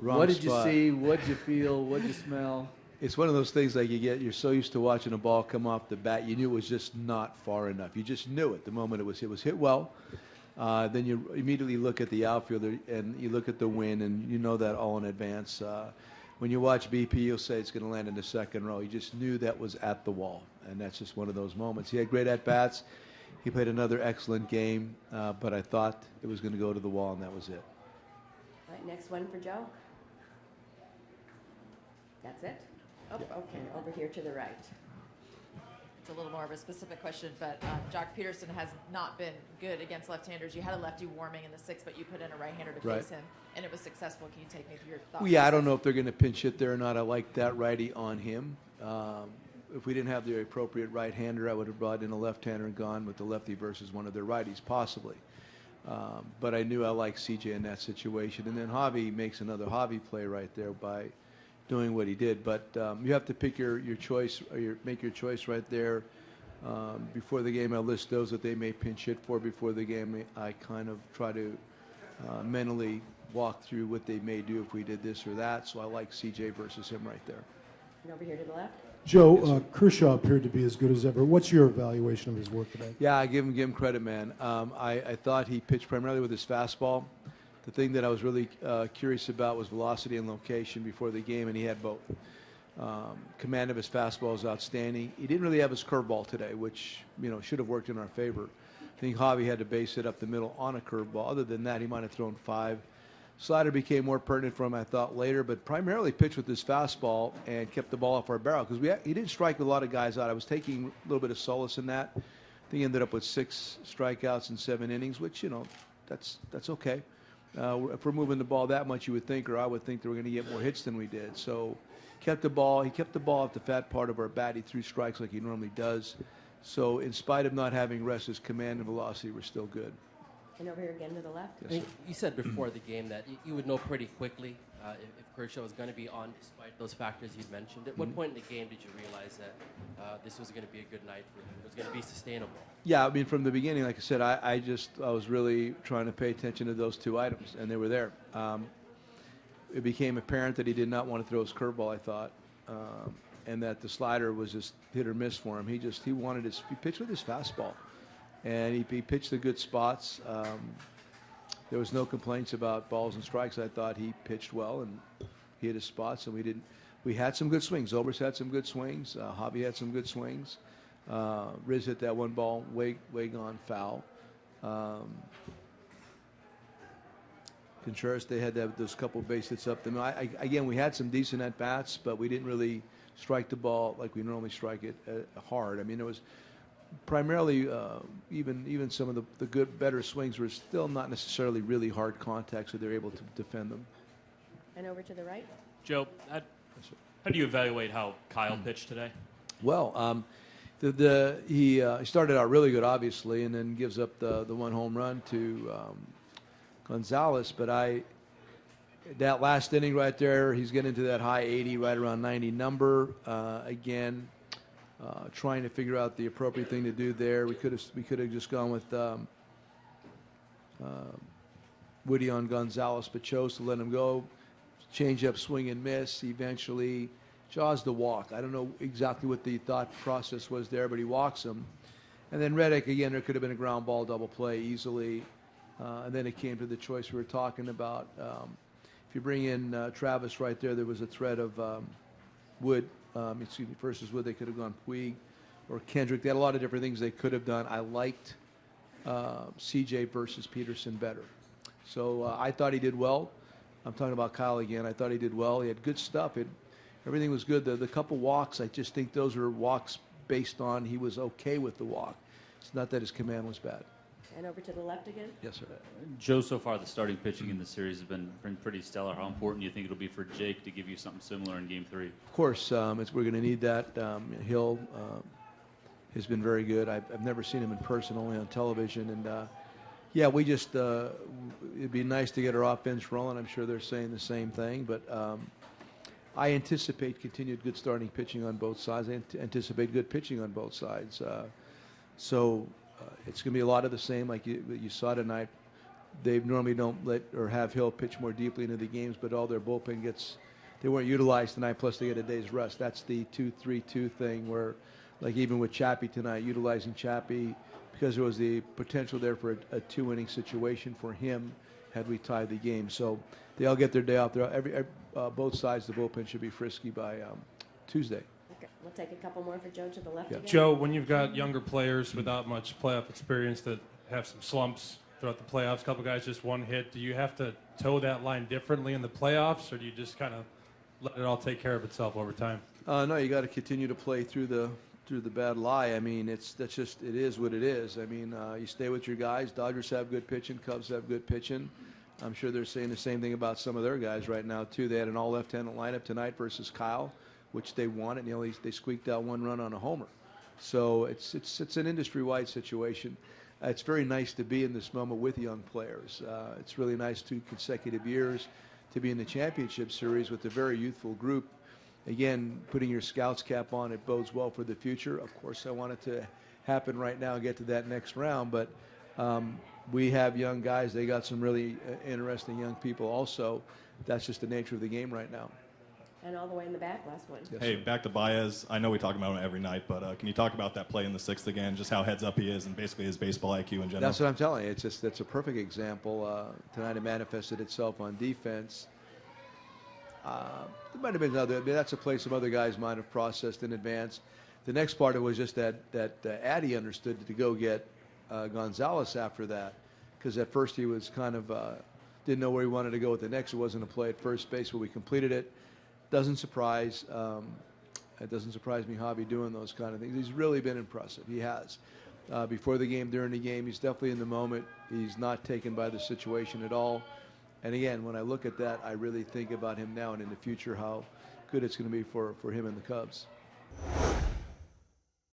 Wrong what did spot. you see? What did you feel? What did you smell? It's one of those things like you're so used to watching a ball come off the bat, you knew it was just not far enough. You just knew it the moment it was hit well. Then you immediately look at the outfielder and you look at the wind, and you know that all in advance. When you watch BP, you'll say it's going to land in the second row. You just knew that was at the wall, and that's just one of those moments. He had great at-bats. He played another excellent game, but I thought it was going to go to the wall, and that was it. All right, next one for Joe. That's it? Oh, okay, over here to the right. It's a little more of a specific question, but Jock Peterson has not been good against left-handers. You had a lefty warming in the sixth, but you put in a right-hander to face him, and it was successful. Can you take me through your thoughts? Well, yeah, I don't know if they're going to pinch hit there or not. I like that righty on him. If we didn't have the appropriate right-hander, I would have brought in a left-hander and gone with the lefty versus one of their righties, possibly. But I knew I liked CJ in that situation. And then Javi makes another Javi play right there by doing what he did. But you have to pick your choice, or make your choice right there. Before the game, I list those that they may pinch hit for. Before the game, I kind of try to mentally walk through what they may do if we did this or that. So I like CJ versus him right there. And over here to the left. Joe, Kershaw appeared to be as good as ever. What's your evaluation of his work today? Yeah, I give him credit, man. I thought he pitched primarily with his fastball. The thing that I was really curious about was velocity and location before the game, and he had both. Command of his fastball is outstanding. He didn't really have his curveball today, which should have worked in our favor. I think Javi had to base it up the middle on a curveball. Other than that, he might have thrown 5. Slider became more pertinent for him, I thought, later, but primarily pitched with his fastball and kept the ball off our barrel because he didn't strike a lot of guys out. I was taking a little bit of solace in that. I think he ended up with 6 strikeouts in 7 innings, which, that's okay. If we're moving the ball that much, you would think, or I would think, that we're going to get more hits than we did. So he kept the ball off the fat part of our bat. He threw strikes like he normally does. So in spite of not having rest, his command and velocity were still good. And over here again to the left. Yes, you said before the game that you would know pretty quickly if Kershaw was going to be on, despite those factors you'd mentioned. At what point in the game did you realize that this was going to be a good night for him? It was going to be sustainable? Yeah, I mean, from the beginning, like I said, I was really trying to pay attention to those 2 items, and they were there. It became apparent that he did not want to throw his curveball, I thought, and that the slider was just hit or miss for him. He pitched with his fastball. And he pitched the good spots. There was no complaints about balls and strikes. I thought he pitched well and he hit his spots. And we had some good swings. Obers had some good swings. Javi had some good swings. Riz hit that one ball way gone foul. Contreras, they had those couple base hits up them. Again, we had some decent at bats, but we didn't really strike the ball like we normally strike it hard. I mean, it was primarily, even some of the good, better swings were still not necessarily really hard contact, so they're able to defend them. And over to the right. Joe, how do you evaluate how Kyle pitched today? Well, he started out really good, obviously, and then gives up the 1 home run to Gonzalez. But that last inning right there, he's getting to that high 80, right around 90 number again. Trying to figure out the appropriate thing to do there. We could have just gone with Woody on Gonzalez, but chose to let him go. Change up, swing and miss. Eventually jaws the walk. I don't know exactly what the thought process was there, but he walks him. And then Reddick, again, there could have been a ground ball double play easily. And then it came to the choice we were talking about. If you bring in Travis right there, there was a threat of Wood. Versus Wood, they could have gone Puig or Kendrick. They had a lot of different things they could have done. I liked CJ versus Peterson better. So I thought he did well. I'm talking about Kyle again. I thought he did well. He had good stuff. Everything was good. The couple walks, I just think those are walks based on he was okay with the walk. It's not that his command was bad. And over to the left again. Yes, sir. Joe, so far the starting pitching in the series has been pretty stellar. How important do you think it'll be for Jake to give you something similar in Game 3? Of course, we're going to need that. Hill has been very good. I've never seen him in person, only on television. And, yeah, we just it'd be nice to get our offense rolling. I'm sure they're saying the same thing. But I anticipate continued good starting pitching on both sides. I anticipate good pitching on both sides. So it's going to be a lot of the same like you saw tonight. they normally don't let or have Hill pitch more deeply into the games, but all their bullpen they weren't utilized tonight, plus they get a day's rest. That's the 2-3-2 thing where, like even with Chappie tonight, utilizing Chappie because there was the potential there for a 2-inning situation for him had we tied the game. So they all get their day off. Both sides of the bullpen should be frisky by Tuesday. Okay, we'll take a couple more for Joe to the left Yeah. again. Joe, when you've got younger players without much playoff experience that have some slumps throughout the playoffs, a couple guys just one hit, do you have to toe that line differently in the playoffs, or do you just kind of let it all take care of itself over time? No, you got to continue to play through the bad lie. I mean, it is what it is. I mean, you stay with your guys. Dodgers have good pitching. Cubs have good pitching. I'm sure they're saying the same thing about some of their guys right now too. They had an all left-handed lineup tonight versus Kyle, which they wanted. They squeaked out one run on a homer. So it's an industry-wide situation. It's very nice to be in this moment with young players. It's really nice 2 consecutive years to be in the championship series with a very youthful group. Again, putting your scouts cap on, it bodes well for the future. Of course, I want it to happen right now and get to that next round, but we have young guys. They got some really interesting young people also. That's just the nature of the game right now. And all the way in the back, last one. Yes, Hey, sir. back to Baez. I know we talk about him every night, but can you talk about that play in the 6th again, just how heads up he is and basically his baseball IQ in general? That's what I'm telling you. That's a perfect example. Tonight it manifested itself on defense. There might have been that's a play some other guys might have processed in advance. The next part of it was just that Addy understood to go get Gonzalez after that, because at first he was kind of didn't know where he wanted to go with the next. It wasn't a play at first base, but we completed it. Doesn't surprise. It doesn't surprise me, Javi, doing those kind of things. He's really been impressive. He has. Before the game, during the game, he's definitely in the moment. He's not taken by the situation at all. And again, when I look at that, I really think about him now and in the future, how good it's going to be for him and the Cubs.